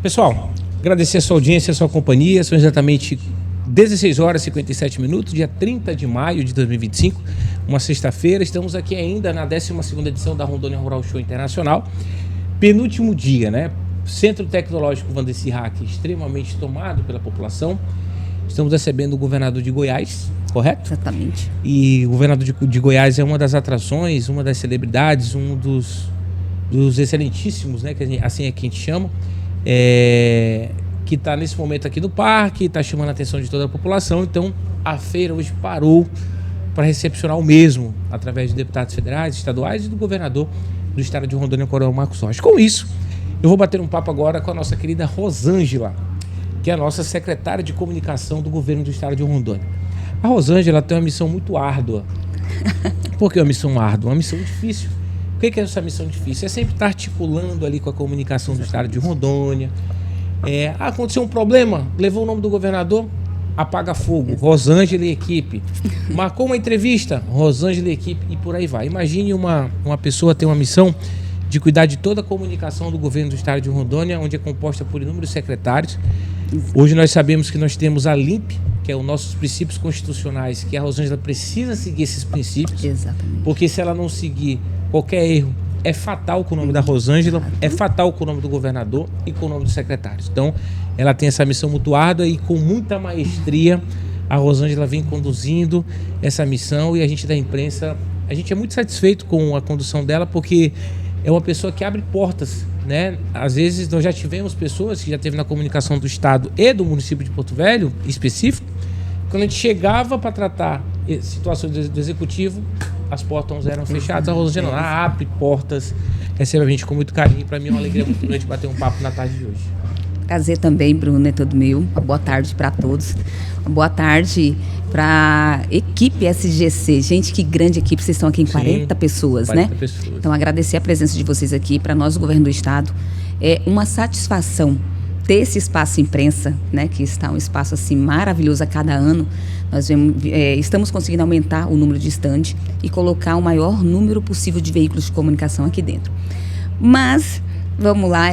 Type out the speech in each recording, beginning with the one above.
Pessoal, agradecer a sua audiência, a sua companhia. São exatamente 16 horas e 57 minutos, dia 30 de maio de 2025, uma sexta-feira. Estamos aqui ainda na 12ª edição da Rondônia Rural Show Internacional. Penúltimo dia, né? Centro Tecnológico Valdeci Hack extremamente tomado pela população. Estamos recebendo o governador de Goiás, correto? Exatamente. E o governador de Goiás é uma das atrações, uma das celebridades, um dos excelentíssimos, né? Assim é que a gente chama. Que está nesse momento aqui no parque, está chamando a atenção de toda a população. Então, a feira hoje parou para recepcionar o mesmo, através de deputados federais, estaduais e do governador do estado de Rondônia, Coronel Marcos Rocha. Com isso, eu vou bater um papo agora com a nossa querida Rosângela, que é a nossa secretária de comunicação do governo do estado de Rondônia. A Rosângela tem uma missão muito árdua. Por que uma missão árdua? Uma missão difícil. O que é essa missão difícil? É sempre estar articulando ali com a comunicação do estado de Rondônia. Aconteceu um problema, levou o nome do governador, apaga fogo, Rosângela e equipe. Marcou uma entrevista, Rosângela e equipe, e por aí vai. Imagine uma pessoa ter uma missão de cuidar de toda a comunicação do governo do estado de Rondônia, onde é composta por inúmeros secretários. Hoje nós sabemos que nós temos a LIMP, que é os nossos princípios constitucionais, que a Rosângela precisa seguir esses princípios. Exatamente. Porque se ela não seguir, qualquer erro é fatal com o nome da Rosângela, é fatal com o nome do governador e com o nome dos secretários. Então, ela tem essa missão muito árdua e com muita maestria a Rosângela vem conduzindo essa missão, e a gente da imprensa, a gente é muito satisfeito com a condução dela, porque é uma pessoa que abre portas, né? Às vezes nós já tivemos pessoas que já teve na comunicação do estado e do município de Porto Velho, específico, quando a gente chegava para tratar situações do executivo, as portas eram fechadas. A Rosângela abre portas, recebe a gente com muito carinho. Para mim é uma alegria muito grande bater um papo na tarde de hoje. Prazer também, Bruno, é todo meu. Uma boa tarde para todos. Uma boa tarde para a equipe SGC. Gente, que grande equipe. Vocês estão aqui em 40 pessoas, 40 né? Pessoas. Então, agradecer a presença de vocês aqui. Para nós, o governo do estado, é uma satisfação ter esse espaço imprensa, né? Que está um espaço assim maravilhoso a cada ano. Nós estamos conseguindo aumentar o número de stand e colocar o maior número possível de veículos de comunicação aqui dentro. Mas, vamos lá,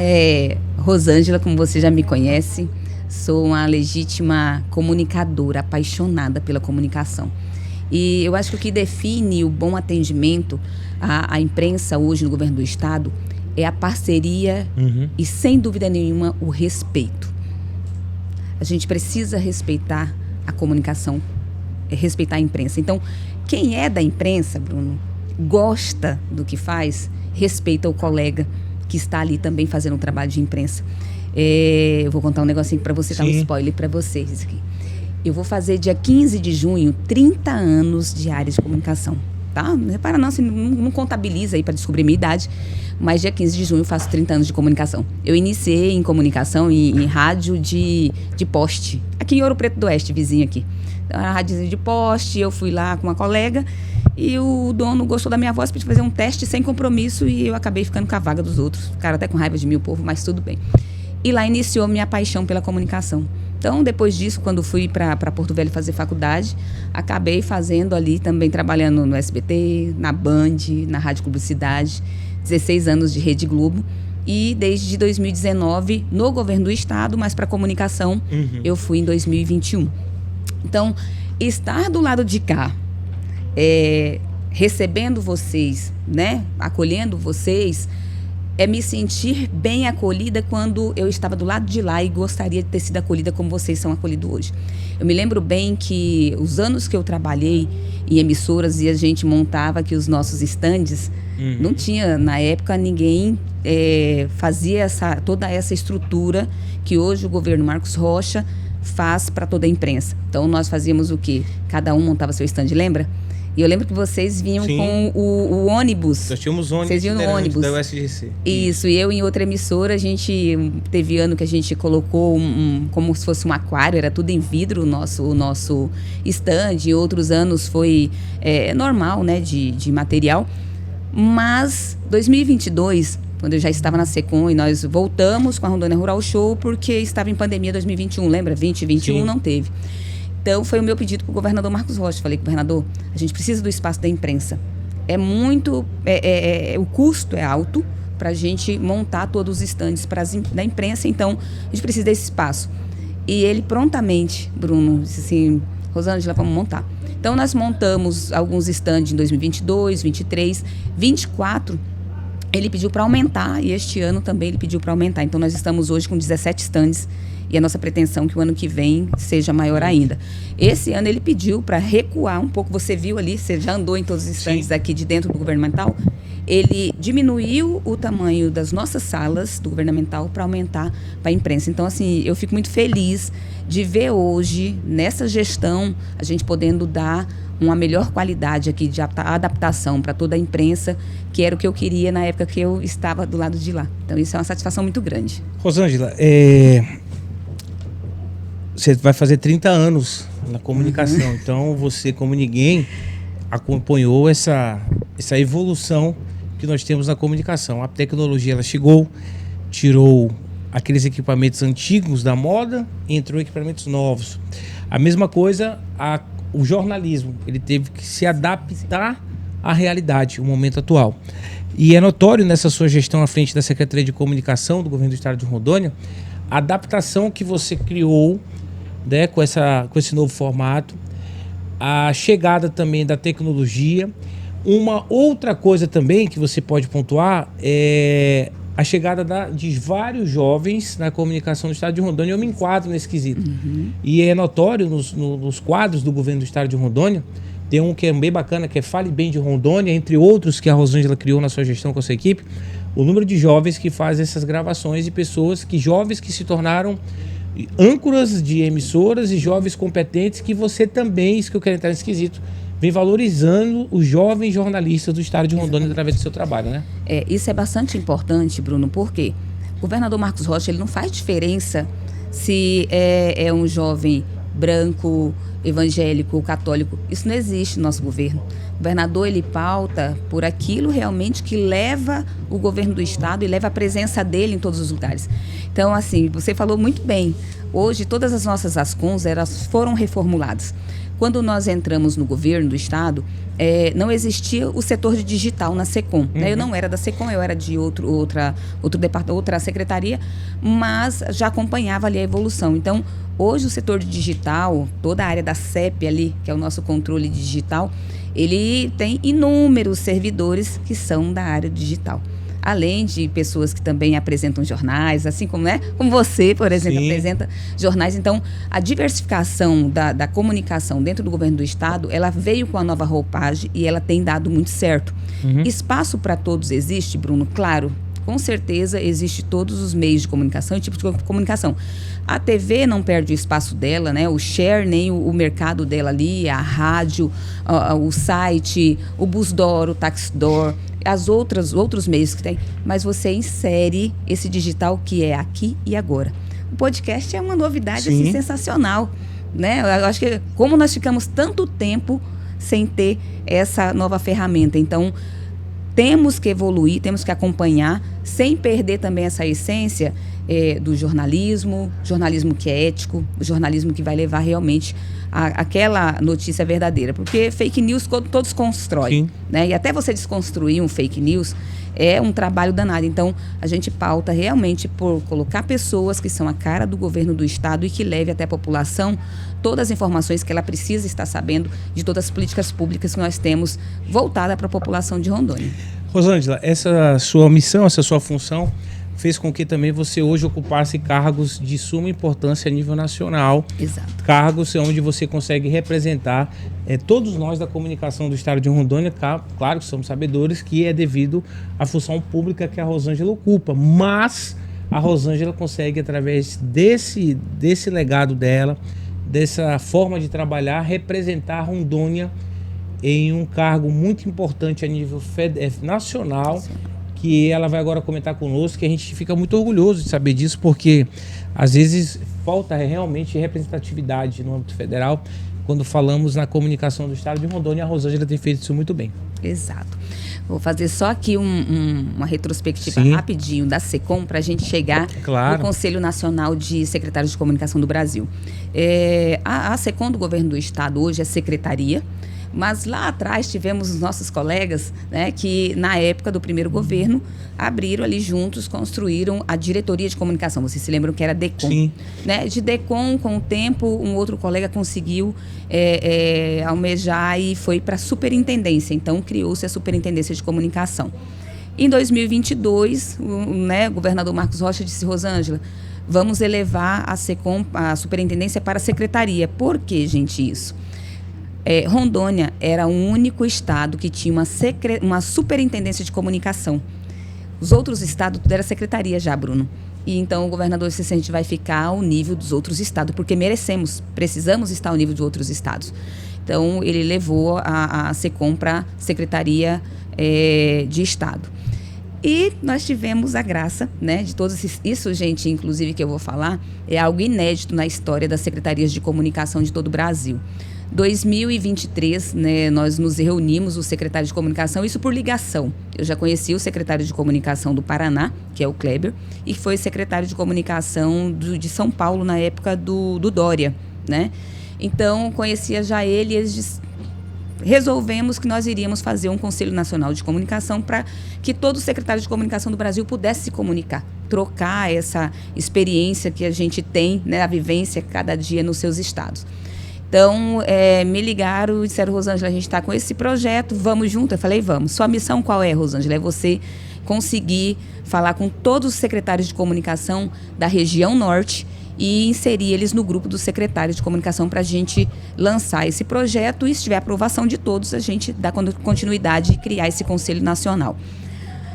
Rosângela, como você já me conhece, sou uma legítima comunicadora, apaixonada pela comunicação. E eu acho que o que define o bom atendimento à imprensa hoje no governo do estado é a parceria e, sem dúvida nenhuma, o respeito. A gente precisa respeitar a comunicação, respeitar a imprensa. Então, quem é da imprensa, Bruno, gosta do que faz, respeita o colega que está ali também fazendo um trabalho de imprensa. Eu vou contar um negocinho para você, dar um spoiler para vocês aqui. Eu vou fazer dia 15 de junho 30 anos de área de comunicação, tá? Repara, não, assim, não contabiliza aí para descobrir minha idade, mas dia 15 de junho eu faço 30 anos de comunicação. Eu iniciei em comunicação em rádio de poste, aqui em Ouro Preto do Oeste, vizinho aqui. Então, era rádio de poste, eu fui lá com uma colega e o dono gostou da minha voz, pediu fazer um teste sem compromisso e eu acabei ficando com a vaga dos outros. Ficaram até com raiva de mim, o povo, mas tudo bem. E lá iniciou minha paixão pela comunicação. Então, depois disso, quando fui para Porto Velho fazer faculdade, acabei fazendo ali também, trabalhando no SBT, na Band, na Rádio Publicidade, 16 anos de Rede Globo. E desde 2019, no governo do estado, mas para comunicação, eu fui em 2021. Então, estar do lado de cá, recebendo vocês, né, acolhendo vocês, é me sentir bem acolhida quando eu estava do lado de lá e gostaria de ter sido acolhida como vocês são acolhidos hoje. Eu me lembro bem que os anos que eu trabalhei em emissoras e a gente montava aqui os nossos estandes, não tinha, na época, ninguém fazia toda essa estrutura que hoje o governo Marcos Rocha faz para toda a imprensa. Então, nós fazíamos o quê? Cada um montava seu stand, lembra? E eu lembro que vocês vinham com o ônibus. Nós tínhamos ônibus. Vocês vinham no ônibus. Da USGC. Isso, e eu em outra emissora, a gente teve ano que a gente colocou como se fosse um aquário, era tudo em vidro o nosso stand. Em outros anos foi normal, né, de material. Mas 2022, quando eu já estava na SECOM e nós voltamos com a Rondônia Rural Show porque estava em pandemia 2021, lembra? 2021 não teve. Então, foi o meu pedido para o governador Marcos Rocha. Falei, governador, a gente precisa do espaço da imprensa. O custo é alto, para a gente montar todos os estandes da imprensa. Então, a gente precisa desse espaço. E ele prontamente, Bruno, disse assim, Rosângela, vamos montar. Então, nós montamos alguns estandes em 2022, 2023, 2024, ele pediu para aumentar, e este ano também ele pediu para aumentar. Então, nós estamos hoje com 17 estandes, e a nossa pretensão é que o ano que vem seja maior ainda. Esse ano ele pediu para recuar um pouco, você viu ali, você já andou em todos os estandes aqui de dentro do governamental, ele diminuiu o tamanho das nossas salas do governamental para aumentar para a imprensa. Então, assim, eu fico muito feliz de ver hoje, nessa gestão, a gente podendo dar uma melhor qualidade aqui de adaptação para toda a imprensa, que era o que eu queria na época que eu estava do lado de lá. Então, isso é uma satisfação muito grande. Rosângela, você vai fazer 30 anos na comunicação, então você, como ninguém, acompanhou essa evolução que nós temos na comunicação. A tecnologia, ela chegou, tirou aqueles equipamentos antigos da moda e entrou equipamentos novos. A mesma coisa, o jornalismo, ele teve que se adaptar à realidade, o momento atual. E é notório nessa sua gestão à frente da Secretaria de Comunicação do Governo do Estado de Rondônia, a adaptação que você criou, né, com esse novo formato, a chegada também da tecnologia. Uma outra coisa também que você pode pontuar é a chegada de vários jovens na comunicação do Estado de Rondônia. Eu me enquadro nesse quesito. E é notório nos quadros do governo do Estado de Rondônia, tem um que é bem bacana, que é Fale Bem de Rondônia, entre outros que a Rosângela criou na sua gestão com a sua equipe, o número de jovens que fazem essas gravações e jovens que se tornaram âncoras de emissoras e jovens competentes, que você também, isso que eu quero entrar nesse quesito, vem valorizando os jovens jornalistas do Estado de Rondônia através do seu trabalho, né? Isso é bastante importante, Bruno, porque o governador Marcos Rocha, ele não faz diferença se é um jovem branco, evangélico, católico. Isso não existe no nosso governo. O governador, ele pauta por aquilo realmente que leva o governo do Estado e leva a presença dele em todos os lugares. Então, assim, você falou muito bem. Hoje, todas as nossas ASCONs, elas foram reformuladas. Quando nós entramos no governo do Estado, não existia o setor de digital na SECOM. Né? Eu não era da SECOM, eu era de outra secretaria, mas já acompanhava ali a evolução. Então, hoje o setor de digital, toda a área da CEP ali, que é o nosso controle digital, ele tem inúmeros servidores que são da área digital. Além de pessoas que também apresentam jornais, assim como, né, como você, por exemplo, apresenta jornais. Então, a diversificação da comunicação dentro do governo do Estado, ela veio com a nova roupagem e ela tem dado muito certo. Espaço para todos existe, Bruno? Claro, com certeza existe todos os meios de comunicação e tipos de comunicação. A TV não perde o espaço dela, né? O share, nem o mercado dela ali, a rádio, o site, o Busdoor, o Taxdoor, outros meios que tem, mas você insere esse digital que é aqui e agora. O podcast é uma novidade assim, sensacional, né? Eu acho que como nós ficamos tanto tempo sem ter essa nova ferramenta, então temos que evoluir, temos que acompanhar, sem perder também essa essência do jornalismo que é ético, o jornalismo que vai levar realmente aquela notícia verdadeira. Porque fake news todos constroem, né? E até você desconstruir um fake news é um trabalho danado. Então, a gente pauta realmente por colocar pessoas que são a cara do governo do Estado e que leve até a população todas as informações que ela precisa estar sabendo de todas as políticas públicas que nós temos voltada para a população de Rondônia. Rosângela, essa sua missão, essa sua função fez com que também você hoje ocupasse cargos de suma importância a nível nacional. Exato. Cargos onde você consegue representar todos nós da comunicação do Estado de Rondônia. Claro que somos sabedores que é devido à função pública que a Rosângela ocupa, mas a Rosângela consegue, através desse legado dela, dessa forma de trabalhar, representar Rondônia em um cargo muito importante a nível nacional, que ela vai agora comentar conosco, que a gente fica muito orgulhoso de saber disso, porque às vezes falta realmente representatividade no âmbito federal quando falamos na comunicação do Estado de Rondônia. A Rosângela tem feito isso muito bem. Exato. Vou fazer só aqui uma retrospectiva rapidinho da SECOM para a gente chegar no Conselho Nacional de Secretários de Comunicação do Brasil. A SECOM do Governo do Estado hoje é secretaria, Mas lá atrás tivemos os nossos colegas, né, que na época do primeiro governo abriram ali juntos, construíram a diretoria de comunicação. Vocês se lembram que era DECOM? Sim. Né? De DECOM, com o tempo, um outro colega conseguiu almejar e foi para a superintendência. Então, criou-se a superintendência de comunicação. Em 2022, o governador Marcos Rocha disse: Rosângela, vamos elevar a SECOM, a superintendência, para a secretaria. Por que, gente, isso? Rondônia era o único estado que tinha uma superintendência de comunicação. Os outros estados, tudo era secretaria já, Bruno. E então o governador disse: a gente vai ficar ao nível dos outros estados, porque precisamos estar ao nível de outros estados. Então, ele levou a SECOM para a Secretaria de Estado. E nós tivemos a graça, né, de todos isso, gente, inclusive, que eu vou falar, é algo inédito na história das secretarias de comunicação de todo o Brasil. 2023, né, nós nos reunimos, o secretário de comunicação, isso por ligação. Eu já conheci o secretário de comunicação do Paraná, que é o Kleber, e foi secretário de comunicação de São Paulo na época do Dória, né? Então, conhecia já ele e eles resolvemos que nós iríamos fazer um Conselho Nacional de Comunicação para que todos os secretários de comunicação do Brasil pudessem se comunicar, trocar essa experiência que a gente tem, né, a vivência cada dia nos seus estados. Então, me ligaram e disseram: Rosângela, a gente está com esse projeto, vamos junto? Eu falei: vamos. Sua missão qual é, Rosângela? É você conseguir falar com todos os secretários de comunicação da região norte e inserir eles no grupo dos secretários de comunicação para a gente lançar esse projeto e, se tiver aprovação de todos, a gente dá continuidade e criar esse Conselho Nacional.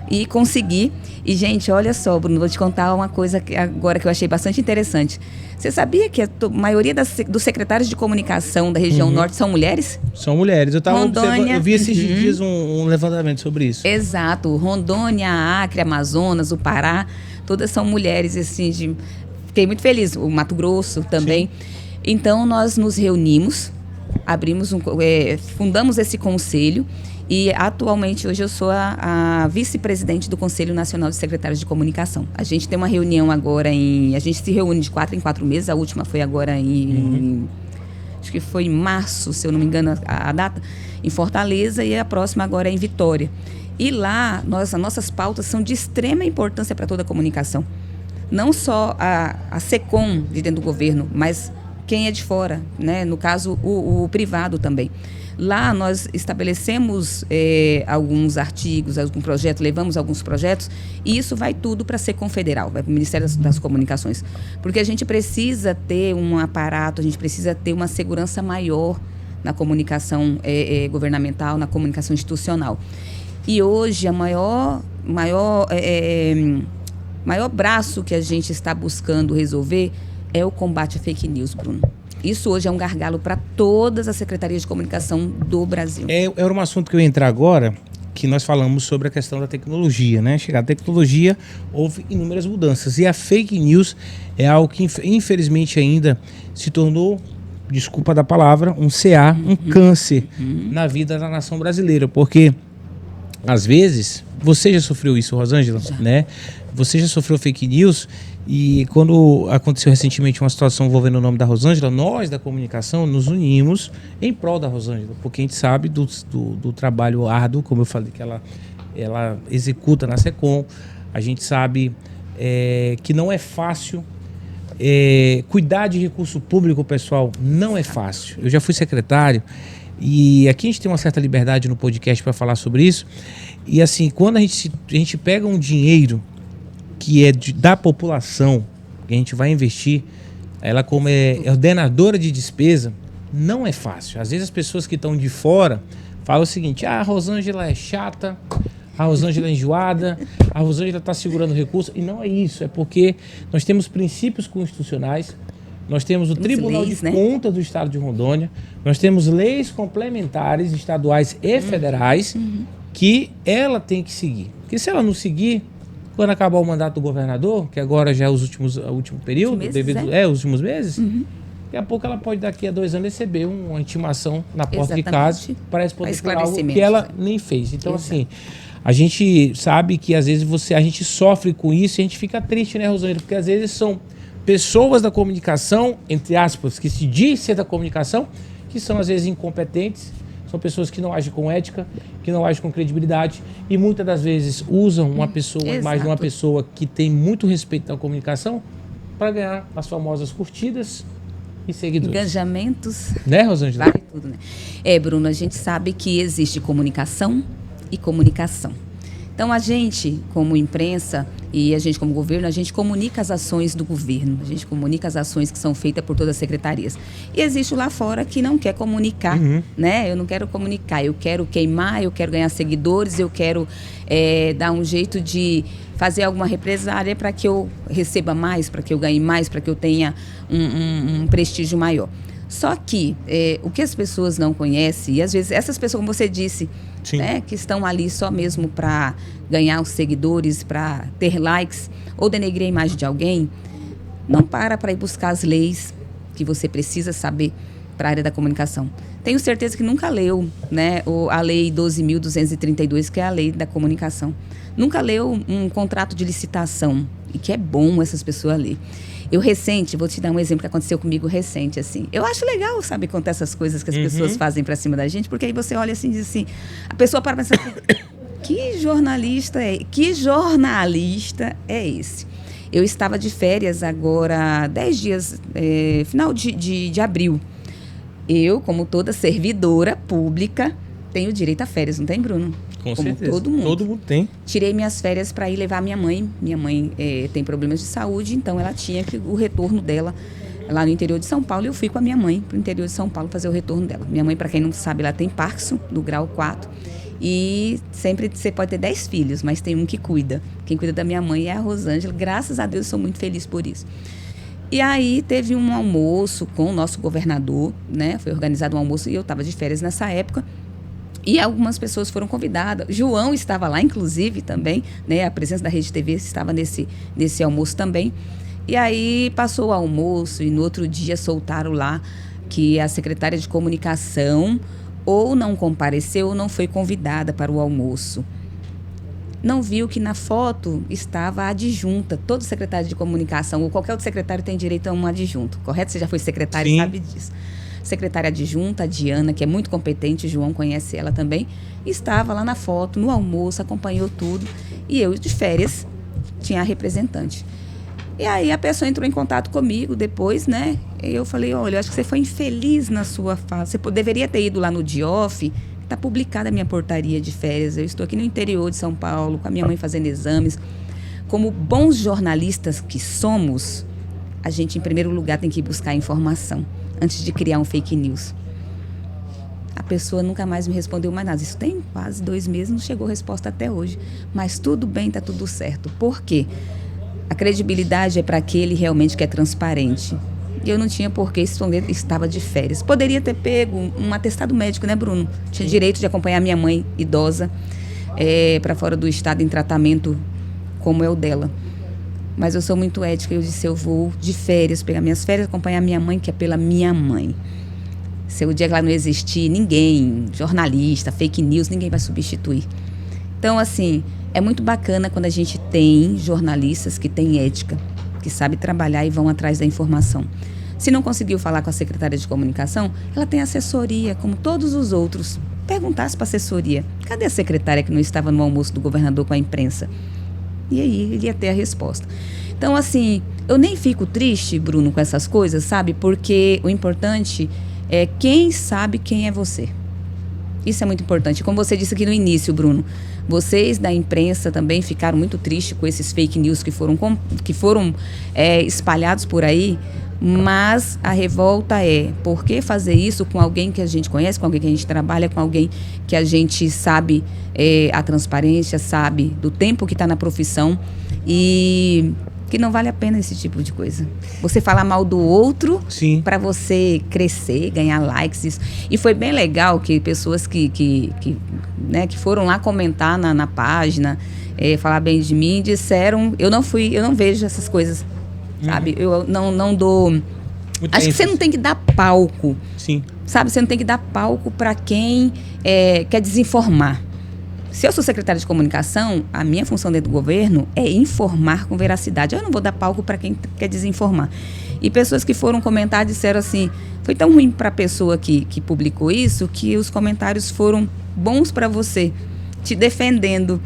E consegui. E, gente, olha só, Bruno, vou te contar uma coisa agora que eu achei bastante interessante. Você sabia que a maioria dos secretários de comunicação da região norte são mulheres? São mulheres. Eu vi esses dias um levantamento sobre isso. Exato. Rondônia, Acre, Amazonas, o Pará, todas são mulheres, assim, fiquei muito feliz. O Mato Grosso também. Sim. Então, nós nos reunimos, fundamos esse conselho. E, atualmente, hoje eu sou a vice-presidente do Conselho Nacional de Secretários de Comunicação. A gente tem uma reunião agora a gente se reúne de 4 em 4 meses. A última foi agora acho que foi em março, se eu não me engano, a data, em Fortaleza, e a próxima agora é em Vitória. E lá, as nossas pautas são de extrema importância para toda a comunicação. Não só a SECOM de dentro do governo, mas quem é de fora, né? No caso, o privado também. Lá nós estabelecemos alguns artigos, algum projeto, levamos alguns projetos, e isso vai tudo para a SECOM Federal, vai para o Ministério das Comunicações. Porque a gente precisa ter um aparato, a gente precisa ter uma segurança maior na comunicação governamental, na comunicação institucional. E hoje a maior braço que a gente está buscando resolver é o combate à fake news, Bruno. Isso hoje é um gargalo para todas as secretarias de comunicação do Brasil. Era um assunto que eu ia entrar agora, que nós falamos sobre a questão da tecnologia, né? Chegar à tecnologia, houve inúmeras mudanças. E a fake news é algo que, infelizmente, ainda se tornou, desculpa da palavra, um CA, um câncer na vida da nação brasileira. Porque, às vezes, você já sofreu isso, Rosângela, né? Você já sofreu fake news. E quando aconteceu recentemente uma situação envolvendo o nome da Rosângela, nós da comunicação nos unimos em prol da Rosângela, porque a gente sabe do trabalho árduo, como eu falei, que ela executa na SECOM. A gente sabe que não é fácil. Cuidar de recurso público, pessoal, não é fácil. Eu já fui secretário e aqui a gente tem uma certa liberdade no podcast para falar sobre isso. E assim, quando a gente pega um dinheiro que é da população, que a gente vai investir, ela como é ordenadora de despesa, não é fácil. Às vezes as pessoas que estão de fora falam o seguinte: a Rosângela é chata, a Rosângela é enjoada, a Rosângela está segurando recursos. E não é isso, é porque nós temos princípios constitucionais, nós temos o Tribunal de Contas do Estado de Rondônia, nós temos leis complementares estaduais e federais que ela tem que seguir. Porque se ela não seguir, quando acabar o mandato do governador, que agora já é o último período, os últimos meses, daqui a pouco ela pode, daqui a 2 anos, receber uma intimação na porta de casa para responder por algo que ela nem fez. Então, assim, a gente sabe que às vezes a gente sofre com isso e a gente fica triste, né, Rosângela? Porque às vezes são pessoas da comunicação, entre aspas, que se diz ser da comunicação, que são às vezes incompetentes, São pessoas que não agem com ética, que não agem com credibilidade e muitas das vezes usam uma pessoa, a imagem de uma pessoa que tem muito respeito na comunicação para ganhar as famosas curtidas e seguidores. Engajamentos. Né, Rosângela? Vale tudo, né? Bruno, a gente sabe que existe comunicação e comunicação. Então, a gente, como imprensa e a gente como governo, a gente comunica as ações do governo, a gente comunica as ações que são feitas por todas as secretarias. E existe lá fora que não quer comunicar, né? Eu não quero comunicar, eu quero queimar, eu quero ganhar seguidores, eu quero dar um jeito de fazer alguma represália para que eu receba mais, para que eu ganhe mais, para que eu tenha um prestígio maior. Só que o que as pessoas não conhecem, e às vezes essas pessoas, como você disse, né, que estão ali só mesmo para ganhar os seguidores, para ter likes ou denegrir a imagem de alguém, não para ir buscar as leis que você precisa saber para a área da comunicação. Tenho certeza que nunca leu, né, a Lei 12.232, que é a lei da comunicação. Nunca leu um contrato de licitação, e que é bom essas pessoas ler. Vou te dar um exemplo que aconteceu comigo recente, assim. Eu acho legal, sabe, contar essas coisas que as pessoas fazem pra cima da gente, porque aí você olha assim e diz assim, a pessoa para pensar assim, que jornalista é esse? Eu estava de férias agora, 10 dias, final de abril. Eu, como toda servidora pública, tenho direito a férias, não tem, Bruno? Com como certeza. Todo mundo tem. Tirei minhas férias para ir levar minha mãe. Minha mãe tem problemas de saúde, então ela tinha o retorno dela lá no interior de São Paulo. E eu fui com a minha mãe para o interior de São Paulo fazer o retorno dela. Minha mãe, para quem não sabe, ela tem Parkinson, do grau 4. E sempre você pode ter 10 filhos, mas tem um que cuida. Quem cuida da minha mãe é a Rosângela. Graças a Deus, sou muito feliz por isso. E aí teve um almoço com o nosso governador, né? Foi organizado um almoço e eu estava de férias nessa época. E algumas pessoas foram convidadas. João estava lá, inclusive, também, né? A presença da Rede TV estava nesse almoço também. E aí passou o almoço e no outro dia soltaram lá que a secretária de comunicação ou não compareceu ou não foi convidada para o almoço. Não viu que na foto estava a adjunta. Todo secretário de comunicação ou qualquer outro secretário tem direito a um adjunto, correto? Você já foi secretário e sabe disso. Secretária adjunta, a Diana, que é muito competente, o João conhece ela também, estava lá na foto, no almoço, acompanhou tudo. E eu, de férias, tinha a representante. E aí a pessoa entrou em contato comigo depois, né? E eu falei, olha, eu acho que você foi infeliz na sua fala. Você deveria ter ido lá no DIOF, está publicada a minha portaria de férias. Eu estou aqui no interior de São Paulo, com a minha mãe fazendo exames. Como bons jornalistas que somos, a gente, em primeiro lugar, tem que buscar informação antes de criar um fake news. A pessoa nunca mais me respondeu mais nada. Isso tem quase 2 meses, não chegou resposta até hoje. Mas tudo bem, está tudo certo. Por quê? A credibilidade é para aquele realmente que é transparente. E eu não tinha por que esconder, estava de férias. Poderia ter pego um atestado médico, né, Bruno? Tinha direito de acompanhar minha mãe idosa para fora do estado em tratamento como é o dela. Mas eu sou muito ética, eu disse, eu vou de férias, pegar minhas férias, acompanhar minha mãe, que é pela minha mãe. Se o dia que ela não existir, ninguém, jornalista, fake news, ninguém vai substituir. Então, assim, é muito bacana quando a gente tem jornalistas que têm ética, que sabem trabalhar e vão atrás da informação. Se não conseguiu falar com a secretária de comunicação, ela tem assessoria, como todos os outros. Perguntasse para a assessoria, cadê a secretária que não estava no almoço do governador com a imprensa? E aí ele ia ter a resposta. Então, assim, eu nem fico triste, Bruno, com essas coisas, sabe? Porque o importante é quem sabe quem é você. Isso é muito importante. Como você disse aqui no início, Bruno, vocês da imprensa também ficaram muito tristes com esses fake news que foram espalhados por aí, mas a revolta é por que fazer isso com alguém que a gente conhece, com alguém que a gente trabalha, com alguém que a gente sabe a transparência, sabe do tempo que está na profissão e que não vale a pena esse tipo de coisa. Você falar mal do outro para você crescer, ganhar likes. Isso. E foi bem legal que pessoas que foram lá comentar na página, falar bem de mim, disseram, eu não vejo essas coisas, sabe? Eu não dou... Acho que você não tem que dar palco. Sim. Sabe? Você não tem que dar palco para quem quer desinformar. se eu sou secretária de comunicação, a minha função dentro do governo é informar com veracidade. Eu não vou dar palco para quem quer desinformar. E pessoas que foram comentar disseram assim, foi tão ruim para a pessoa que publicou isso, que os comentários foram bons para você, te defendendo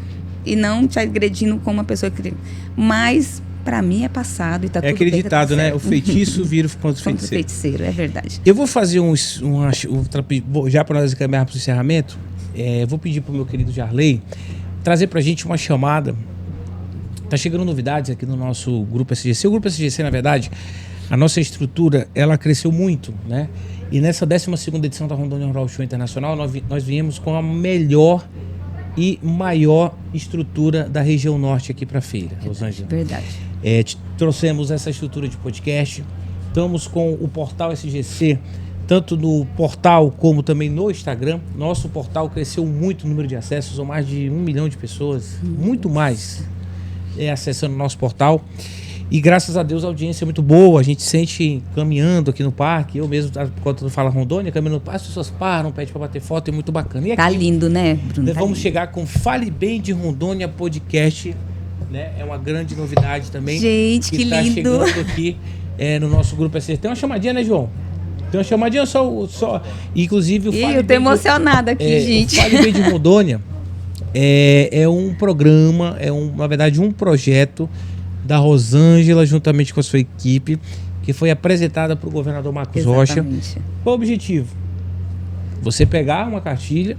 e não te agredindo como uma pessoa que... Mas, para mim, é passado e tá tudo bem. É aquele ditado, né? O feitiço vira contra o feiticeiro. Feiticeiro, é verdade. Eu vou fazer já para nós encaminhar para o encerramento, vou pedir para o meu querido Jarley trazer para a gente uma chamada. Tá chegando novidades aqui no nosso Grupo SGC. O Grupo SGC, na verdade, a nossa estrutura, ela cresceu muito, né? E nessa 12ª edição da Rondônia Rural Show Internacional, nós viemos com a melhor e maior estrutura da região norte aqui para a feira, Rosângela. Verdade. Trouxemos essa estrutura de podcast, estamos com o portal SGC, tanto no portal como também no Instagram. Nosso portal cresceu muito o número de acessos, são mais de 1 milhão de pessoas, muito mais acessando o nosso portal. E graças a Deus a audiência é muito boa, a gente sente caminhando aqui no parque, eu mesmo, quando eu falo Rondônia, caminhando no parque, as pessoas param, pedem para bater foto, é muito bacana. E aqui, tá lindo, né, Bruno? Vamos chegar com Fale Bem de Rondônia podcast, né? É uma grande novidade também. Gente, que tá lindo! Chegando aqui no nosso grupo SGC. Tem uma chamadinha, né, João? Tem uma chamadinha só. Inclusive o Fale eu tô emocionada aqui, gente. O Fale Bem de Rondônia é um programa, na verdade, um projeto da Rosângela, juntamente com a sua equipe, que foi apresentada para o governador Marcos Rocha. Qual o objetivo? Você pegar uma cartilha,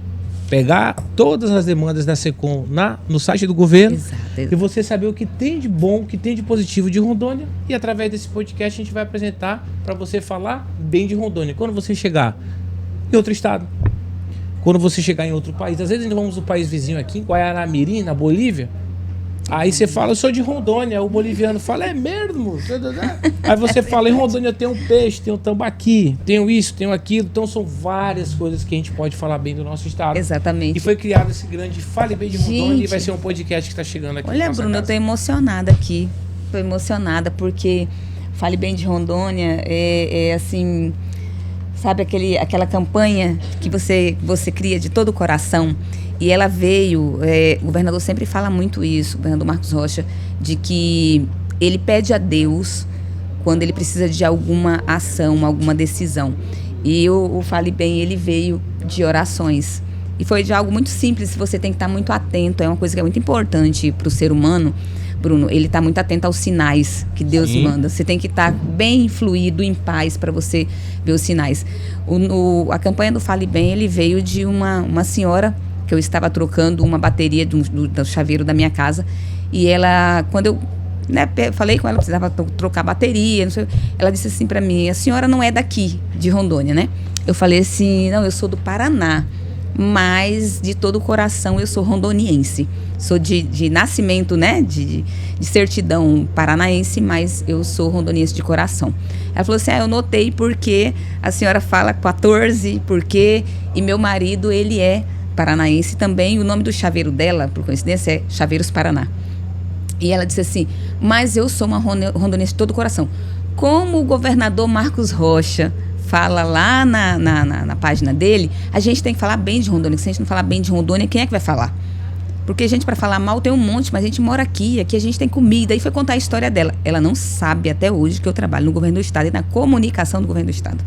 pegar todas as demandas da SECOM no site do governo, exato. E você saber o que tem de bom, o que tem de positivo de Rondônia, e através desse podcast a gente vai apresentar para você falar bem de Rondônia. Quando você chegar em outro estado, quando você chegar em outro país, às vezes nós vamos no país vizinho aqui, em Guaianamirim, na Bolívia, aí você fala, eu sou de Rondônia, o boliviano fala, é mesmo? Aí você fala, em Rondônia tem um peixe, tem um tambaqui, tem isso, tem aquilo. Então são várias coisas que a gente pode falar bem do nosso estado. Exatamente. E foi criado esse grande Fale Bem de Rondônia, e vai ser um podcast que está chegando aqui. Olha, Bruno, eu tô emocionada aqui. Tô emocionada porque Fale Bem de Rondônia é assim, sabe aquela campanha que você cria de todo o coração. E ela veio, o governador sempre fala muito isso, o governador Marcos Rocha, de que ele pede a Deus quando ele precisa de alguma ação, alguma decisão. E o Fale Bem, ele veio de orações. E foi de algo muito simples, você tem que estar muito atento, é uma coisa que é muito importante para o ser humano, Bruno, ele está muito atento aos sinais que Deus manda. Você tem que estar bem fluido, em paz, para você ver os sinais. A campanha do Fale Bem, ele veio de uma senhora que eu estava trocando uma bateria do chaveiro da minha casa, e ela, quando eu falei com ela, precisava trocar bateria, não sei, ela disse assim para mim, a senhora não é daqui, de Rondônia, né? Eu falei assim, não, eu sou do Paraná, mas de todo o coração eu sou rondoniense, sou de nascimento, né, de certidão paranaense, mas eu sou rondoniense de coração. Ela falou assim, eu notei porque a senhora fala 14, porque, e meu marido, ele é paranaense também, o nome do chaveiro dela, por coincidência, é Chaveiros Paraná. E ela disse assim, mas eu sou uma rondoniense de todo o coração. Como o governador Marcos Rocha fala lá na página dele, a gente tem que falar bem de Rondônia. Se a gente não falar bem de Rondônia, quem é que vai falar? Porque gente, para falar mal tem um monte, mas a gente mora aqui a gente tem comida. E foi contar a história dela. Ela não sabe até hoje que eu trabalho no governo do estado e na comunicação do governo do estado.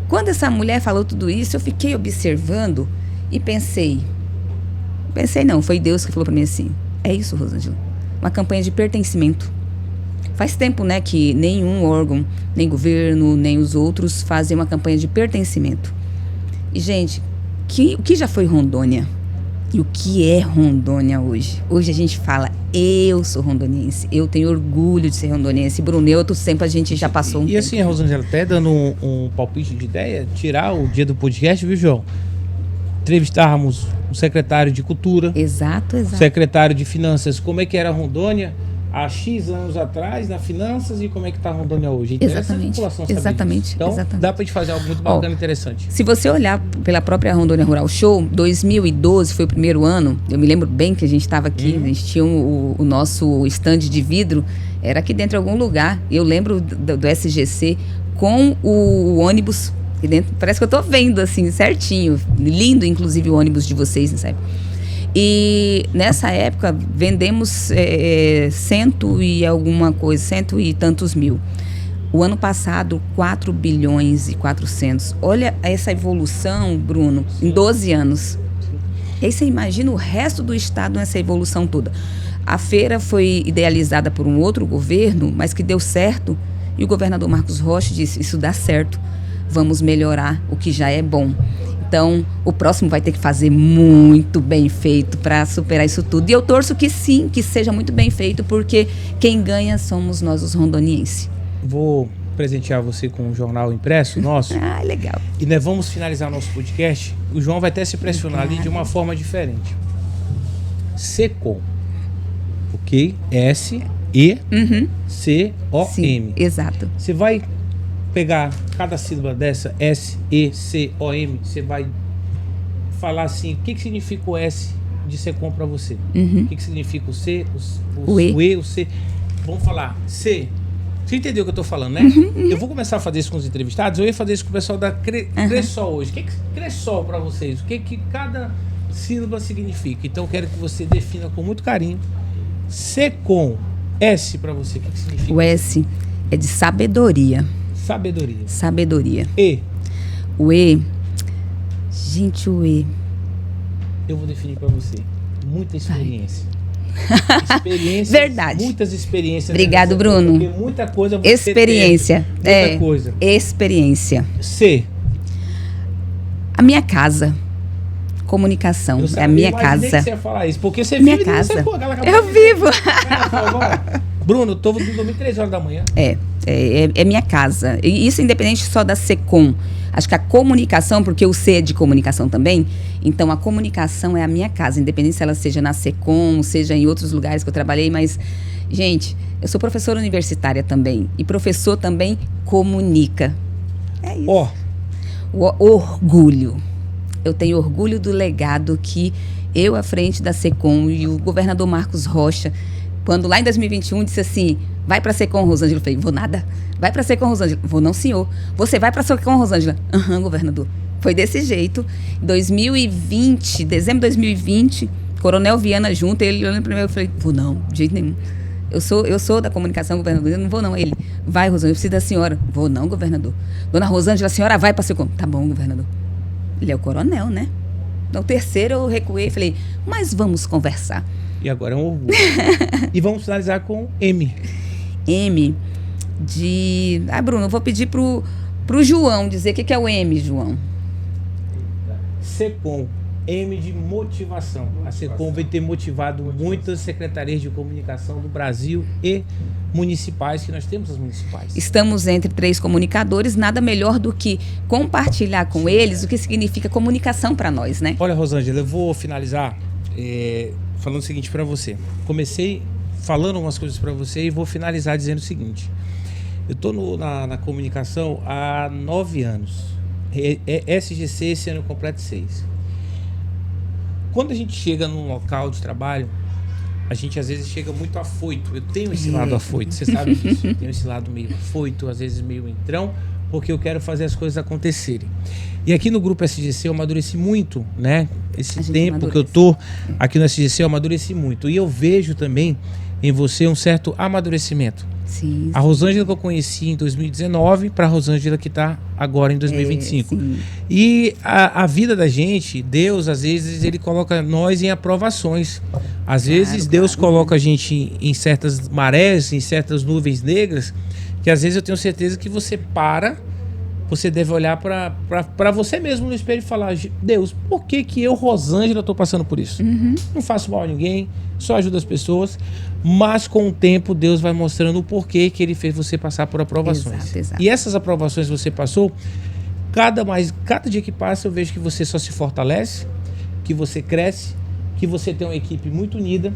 Quando essa mulher falou tudo isso, eu fiquei observando e pensei não, foi Deus que falou para mim assim, é isso, Rosângela, uma campanha de pertencimento. Faz tempo, né, que nenhum órgão, nem governo, nem os outros fazem uma campanha de pertencimento. E, gente, o que já foi Rondônia e o que é Rondônia hoje? Hoje a gente fala, eu sou rondoniense, eu tenho orgulho de ser rondoniense. Bruno, eu outro tempo a gente já passou um tempo. E assim, a Rosângela, até dando um palpite de ideia, tirar o dia do podcast, viu, João? Entrevistávamos o secretário de Cultura, exato. O secretário de Finanças, como é que era Rondônia há X anos atrás na Finanças e como é que está Rondônia hoje. Exatamente. Exatamente. Então, exatamente. Dá para a gente fazer algo muito bacana e interessante. Se você olhar pela própria Rondônia Rural Show, 2012 foi o primeiro ano, eu me lembro bem que a gente estava aqui, a gente tinha o nosso stand de vidro, era aqui dentro de algum lugar. Eu lembro do SGC com o ônibus aqui dentro, parece que eu tô vendo assim, certinho, lindo inclusive o ônibus de vocês, sabe? E nessa época vendemos 100 e alguma coisa, 100 e tantos mil. O ano passado, 4 bilhões e 400. Olha essa evolução, Bruno, em 12 anos. E aí você imagina o resto do estado nessa evolução toda. A feira foi idealizada por um outro governo, mas que deu certo. E o governador Marcos Rocha disse, isso dá certo, vamos melhorar o que já é bom. Então, o próximo vai ter que fazer muito bem feito para superar isso tudo. E eu torço que sim, que seja muito bem feito, porque quem ganha somos nós, os rondonienses. Vou presentear você com um jornal impresso nosso. Ah, legal. E nós vamos finalizar nosso podcast. O João vai até se pressionar ali de uma forma diferente. SECOM. Ok? S-E-C-O-M. Sim, exato. Você vai pegar cada sílaba dessa, S-E-C-O-M, você vai falar assim, o que significa o S de SECOM para você? O que significa o C, o E, o C? Vamos falar C. Você entendeu o que eu tô falando, né? Eu vou começar a fazer isso com os entrevistados. Eu ia fazer isso com o pessoal da Cressol hoje. O que é Cressol para vocês? O que cada sílaba significa? Então eu quero que você defina com muito carinho. SECOM. S para você, o que significa? O S é de sabedoria. Sabedoria. Sabedoria. E. O E. Gente, o E. Eu vou definir para você. Muita experiência. Experiências, verdade. Muitas experiências. Obrigado, Bruno. Porque muita coisa você experiência. teve, muita coisa. Experiência. C. A minha casa. Comunicação. É a minha casa. Que você ia falar isso, porque você minha vive casa. Eu vivo. Bruno, tô dormindo 3 horas da manhã. É minha casa. E isso independente só da SECOM. Acho que a comunicação, porque o C é de comunicação também, então a comunicação é a minha casa, independente se ela seja na SECOM, seja em outros lugares que eu trabalhei, mas, gente, eu sou professora universitária também, e professor também comunica. É isso. O orgulho. Eu tenho orgulho do legado que eu, à frente da SECOM, e o governador Marcos Rocha, quando lá em 2021 disse assim, vai para a SECOM, Rosângela. Eu falei, vou nada. Vai para a SECOM, Rosângela. Vou não, senhor. Você vai para a SECOM, Rosângela. Governador. Foi desse jeito. Em 2020, dezembro de 2020, Coronel Viana junto, ele olhando para mim, eu falei, vou não, de jeito nenhum. Eu sou da comunicação, governador. Eu não vou não. Ele, vai, Rosângela, eu preciso da senhora. Vou não, governador. Dona Rosângela, a senhora vai para a SECOM. Tá bom, governador. Ele é o coronel, né? No terceiro eu recuei e falei, mas vamos conversar. E agora é um orgulho. E vamos finalizar com M. M de... Bruno, eu vou pedir pro João dizer o que é o M, João. SECOM. M de motivação. A SECOM vai ter motivado muitas secretarias de comunicação do Brasil e municipais, que nós temos as municipais. Estamos entre 3 comunicadores, nada melhor do que compartilhar com eles o que significa comunicação para nós, né? Olha, Rosângela, eu vou finalizar falando o seguinte para você. Comecei falando umas coisas para você e vou finalizar dizendo o seguinte. Eu estou na comunicação há 9 anos. SGC esse ano completo 6. Quando a gente chega num local de trabalho, a gente às vezes chega muito afoito. Eu tenho esse lado afoito, você sabe disso. Eu tenho esse lado meio afoito, às vezes meio entrão, porque eu quero fazer as coisas acontecerem. E aqui no Grupo SGC eu amadureci muito, né? Esse tempo que eu tô aqui no SGC eu amadureci muito. E eu vejo também em você um certo amadurecimento. Sim. A Rosângela que eu conheci em 2019 para a Rosângela que está agora em 2025. E a vida da gente, Deus, às vezes, ele coloca nós em aprovações. Às vezes, Deus coloca a gente em certas marés, em certas nuvens negras, que às vezes eu tenho certeza que você deve olhar para você mesmo no espelho e falar, Deus, por que eu, Rosângela, estou passando por isso? Não faço mal a ninguém, só ajudo as pessoas, mas com o tempo Deus vai mostrando o porquê que ele fez você passar por aprovações. Exato. E essas aprovações que você passou, cada dia que passa eu vejo que você só se fortalece, que você cresce, que você tem uma equipe muito unida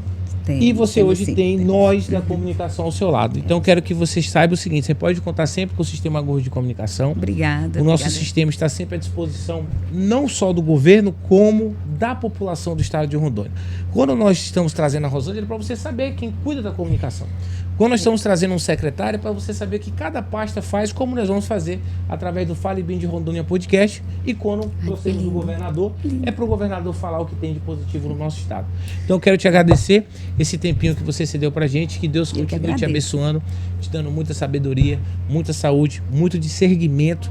E você hoje tem nós da comunicação ao seu lado. Então, quero que você saiba o seguinte, você pode contar sempre com o Sistema Gorro de Comunicação. Obrigada. O nosso sistema está sempre à disposição, não só do governo, como da população do estado de Rondônia. Quando nós estamos trazendo a Rosângela, é para você saber quem cuida da comunicação. Quando nós estamos trazendo um secretário, é para você saber que cada pasta faz, como nós vamos fazer através do Fale Bem de Rondônia Podcast. E quando trouxemos o governador, é para o governador falar o que tem de positivo no nosso estado. Então, eu quero te agradecer esse tempinho que você cedeu para a gente. Que Deus continue te abençoando, te dando muita sabedoria, muita saúde, muito discernimento,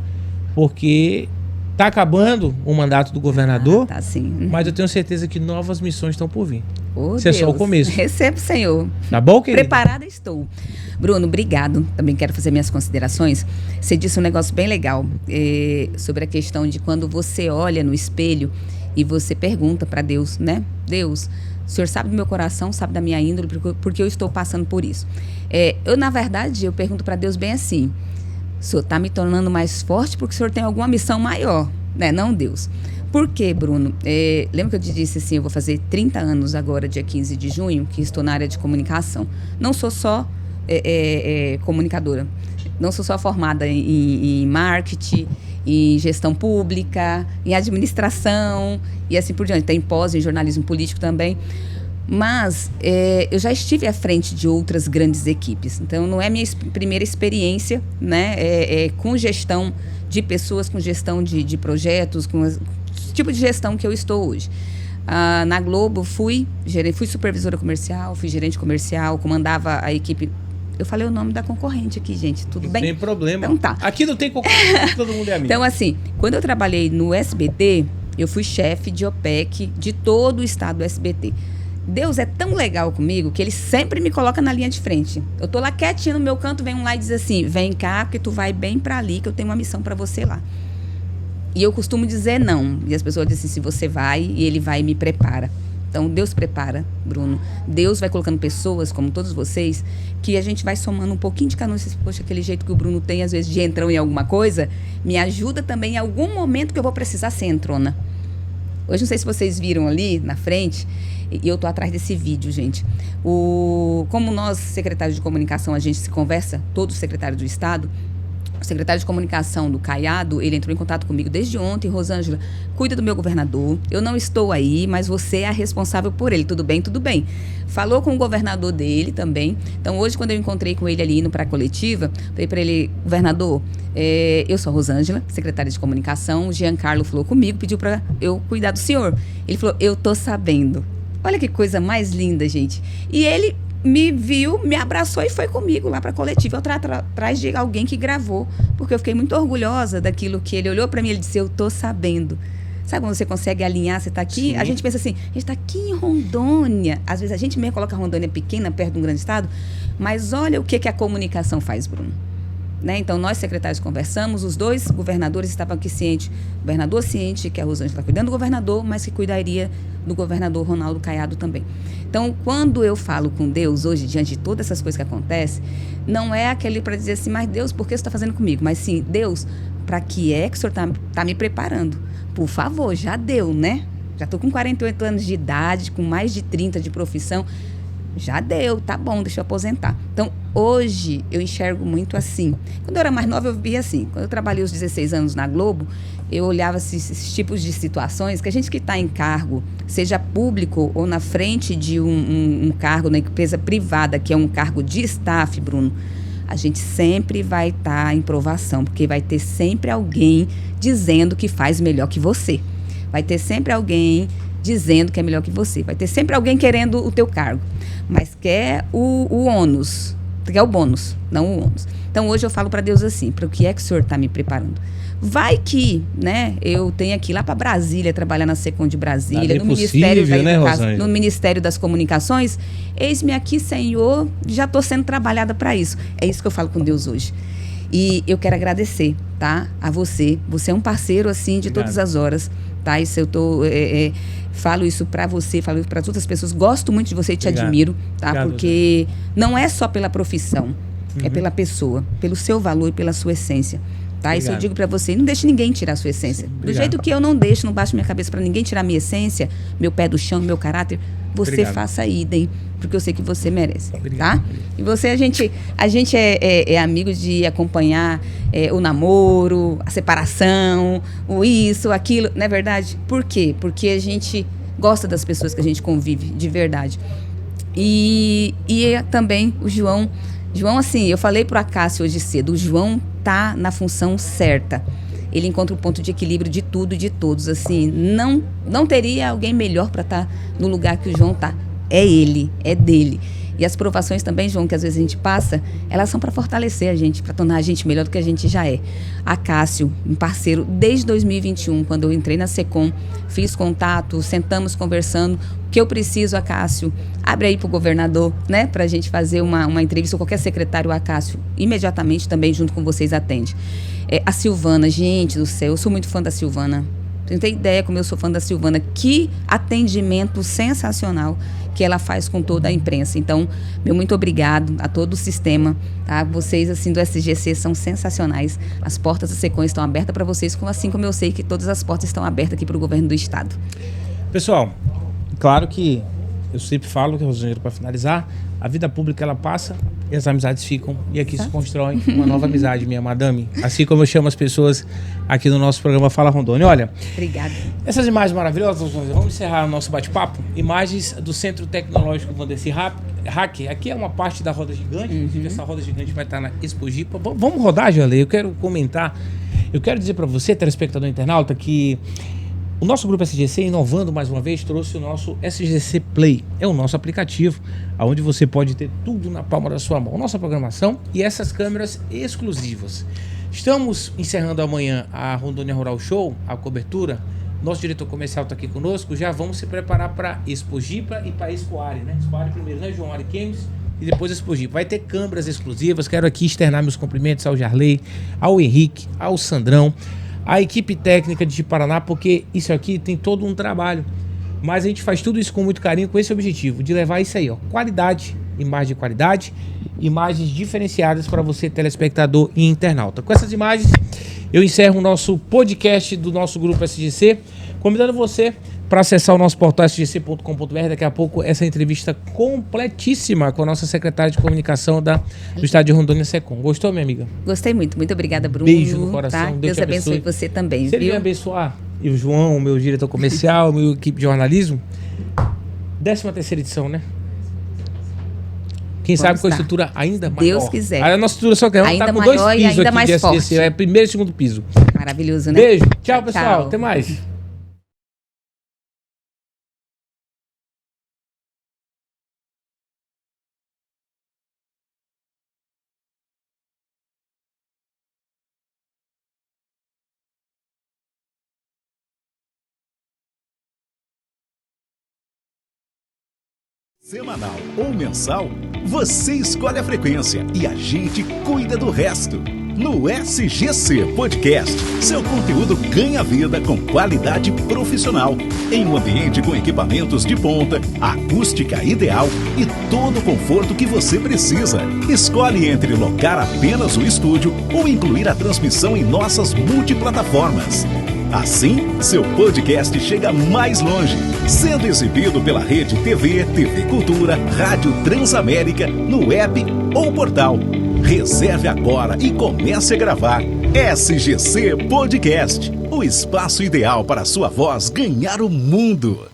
porque está acabando o mandato do governador, tá, sim. Mas eu tenho certeza que novas missões estão por vir. Oh, isso é só o começo. Recebo, Senhor. Tá bom, querido? Preparada estou. Bruno, obrigado. Também quero fazer minhas considerações. Você disse um negócio bem legal sobre a questão de quando você olha no espelho e você pergunta para Deus, né? Deus, o Senhor sabe do meu coração, sabe da minha índole, porque eu estou passando por isso. Na verdade, eu pergunto para Deus bem assim, o Senhor está me tornando mais forte porque o Senhor tem alguma missão maior, né? Não, Deus. Por quê, Bruno? Lembra que eu te disse assim, eu vou fazer 30 anos agora, dia 15 de junho, que estou na área de comunicação. Não sou só comunicadora, não sou só formada em marketing, em gestão pública, em administração e assim por diante. Tem pós em jornalismo político também. Mas eu já estive à frente de outras grandes equipes. Então, não é minha primeira experiência, né, com gestão de pessoas, com gestão de projetos, com o tipo de gestão que eu estou hoje. Na Globo, fui supervisora comercial, fui gerente comercial, comandava a equipe. Eu falei o nome da concorrente aqui, gente. Tudo bem? Não tem problema. Então tá. Aqui não tem concorrente, todo mundo é amigo. Então, assim, quando eu trabalhei no SBT, eu fui chefe de OPEC de todo o estado do SBT. Deus é tão legal comigo que ele sempre me coloca na linha de frente. Eu tô lá quietinha no meu canto, vem um lá e diz assim, vem cá, porque tu vai bem pra ali, que eu tenho uma missão pra você lá. E eu costumo dizer não. E as pessoas dizem assim, se você vai, e ele vai e me prepara. Então, Deus prepara, Bruno. Deus vai colocando pessoas, como todos vocês, que a gente vai somando um pouquinho de canúcia. Poxa, aquele jeito que o Bruno tem, às vezes, de entrão em alguma coisa, me ajuda também em algum momento que eu vou precisar ser entrona. Hoje, não sei se vocês viram ali na frente, e eu tô atrás desse vídeo, gente. Como nós, secretários de comunicação, a gente se conversa, todos os secretários do Estado, o secretário de comunicação do Caiado, ele entrou em contato comigo desde ontem. Rosângela, cuida do meu governador, eu não estou aí, mas você é a responsável por ele. Tudo bem? Tudo bem. Falou com o governador dele também. Então, hoje, quando eu encontrei com ele ali indo para a coletiva, falei para ele, governador, eu sou a Rosângela, secretária de comunicação, o Giancarlo falou comigo, pediu para eu cuidar do senhor. Ele falou, eu tô sabendo. Olha que coisa mais linda, gente. E ele me viu, me abraçou e foi comigo lá para a coletiva. Eu atrás de alguém que gravou, porque eu fiquei muito orgulhosa daquilo que ele olhou para mim e ele disse, eu tô sabendo. Sabe quando você consegue alinhar, você está aqui? Sim. A gente pensa assim, a gente está aqui em Rondônia. Às vezes a gente mesmo coloca a Rondônia pequena, perto de um grande estado, mas olha o que a comunicação faz, Bruno. Né? Então, nós secretários conversamos, os dois governadores estavam aqui cientes. O governador ciente, que a Rosângela está cuidando do governador, mas que cuidaria do governador Ronaldo Caiado também. Então, quando eu falo com Deus hoje, diante de todas essas coisas que acontecem, não é aquele para dizer assim, mas Deus, por que você está fazendo comigo? Mas sim, Deus, para que é que o Senhor está me preparando? Por favor, já deu, né? Já estou com 48 anos de idade, com mais de 30 de profissão. Já deu, tá bom, deixa eu aposentar. Então, hoje, eu enxergo muito assim. Quando eu era mais nova, eu via assim. Quando eu trabalhei os 16 anos na Globo, eu olhava esses tipos de situações que a gente que está em cargo, seja público ou na frente de um cargo na empresa privada, que é um cargo de staff, Bruno, a gente sempre vai estar em provação, porque vai ter sempre alguém dizendo que faz melhor que você. Vai ter sempre alguém dizendo que é melhor que você. Vai ter sempre alguém querendo o teu cargo, mas quer o ônus, quer o bônus, não o ônus. Então, hoje eu falo para Deus assim, para o que é que o Senhor está me preparando? Vai que, né, eu tenho que ir lá para Brasília, trabalhar na Secom de Brasília, no Ministério da Educação, no Ministério das Comunicações. Eis-me aqui, Senhor, já estou sendo trabalhada para isso. É isso que eu falo com Deus hoje. E eu quero agradecer, tá, a você. Você é um parceiro, assim, de todas as horas, tá? Isso eu tô... falo isso para você, falo isso para as outras pessoas. Gosto muito de você e te admiro, tá? Obrigado, porque não é só pela profissão, é pela pessoa, pelo seu valor e pela sua essência. Tá? Isso eu digo para você, não deixe ninguém tirar a sua essência. Do jeito que eu não deixo, não baixo minha cabeça para ninguém tirar minha essência, meu pé do chão, meu caráter, você faça idem, porque eu sei que você merece, tá? E você, a gente é amigo de acompanhar o namoro, a separação, o isso, aquilo, não é verdade? Por quê? Porque a gente gosta das pessoas que a gente convive, de verdade. E também o João, assim, eu falei pro Acácio hoje cedo, o João tá na função certa. Ele encontra o ponto de equilíbrio de tudo e de todos, assim, não teria alguém melhor para estar no lugar que o João tá. É ele, é dele. E as provações também, João, que às vezes a gente passa, elas são para fortalecer a gente, para tornar a gente melhor do que a gente já é. Acácio, um parceiro desde 2021, quando eu entrei na SECOM, fiz contato, sentamos conversando. O que eu preciso, Acácio, abre aí para o governador, né, para a gente fazer uma entrevista, ou qualquer secretário, Acácio, imediatamente também junto com vocês atende. A Silvana, gente do céu, eu sou muito fã da Silvana. Você não tem ideia como eu sou fã da Silvana. Que atendimento sensacional que ela faz com toda a imprensa. Então, meu muito obrigado a todo o sistema. Tá? Vocês, assim, do SGC são sensacionais. As portas da SECOM estão abertas para vocês, assim como eu sei que todas as portas estão abertas aqui para o governo do estado. Pessoal, claro que eu sempre falo, que Rosaneiro, para finalizar, a vida pública ela passa e as amizades ficam, e aqui se constrói uma nova amizade, minha madame. Assim como eu chamo as pessoas aqui no nosso programa Fala Rondônia. Olha, obrigada. Essas imagens maravilhosas, vamos encerrar o nosso bate-papo. Imagens do Centro Tecnológico Valdeci Hack. Aqui é uma parte da roda gigante, essa roda gigante vai estar na Expojipa. Vamos rodar, Janley? Eu quero comentar, eu quero dizer para você, telespectador internauta, que o nosso grupo SGC, inovando mais uma vez, trouxe o nosso SGC Play. É o nosso aplicativo, onde você pode ter tudo na palma da sua mão. Nossa programação e essas câmeras exclusivas. Estamos encerrando amanhã a Rondônia Rural Show, a cobertura. Nosso diretor comercial está aqui conosco. Já vamos se preparar para Expojipa e para Expoare, né? Expoare primeiro, né, João? Ari Games e depois Expojipa. Vai ter câmeras exclusivas. Quero aqui externar meus cumprimentos ao Jarley, ao Henrique, ao Sandrão, a equipe técnica de Paraná, porque isso aqui tem todo um trabalho, mas a gente faz tudo isso com muito carinho, com esse objetivo de levar isso aí, ó, qualidade, imagem de qualidade, imagens diferenciadas para você, telespectador e internauta. Com essas imagens eu encerro o nosso podcast do nosso grupo SGC, convidando você para acessar o nosso portal sgc.com.br. Daqui a pouco essa entrevista completíssima com a nossa secretária de comunicação do estado de Rondônia, SECOM. Gostou, minha amiga? Gostei muito. Muito obrigada, Bruno. Beijo no coração. Tá? Deus abençoe você também. Se ele me abençoar, e o João, meu diretor comercial, minha equipe de jornalismo, 13ª edição, né? Quem sabe com a estrutura ainda maior. Deus quiser. Aí a nossa estrutura só quer ainda tá com maior 2 pisos e ainda aqui mais de SGC. forte. É primeiro e segundo piso. Maravilhoso, né? Beijo. Tchau, pessoal. Até mais. Semanal ou mensal, você escolhe a frequência e a gente cuida do resto. No SGC Podcast, seu conteúdo ganha vida com qualidade profissional, em um ambiente com equipamentos de ponta, acústica ideal e todo o conforto que você precisa. Escolhe entre locar apenas o estúdio ou incluir a transmissão em nossas multiplataformas. Assim, seu podcast chega mais longe, sendo exibido pela Rede TV, TV Cultura, Rádio Transamérica, no app ou portal. Reserve agora e comece a gravar. SGC Podcast, o espaço ideal para sua voz ganhar o mundo.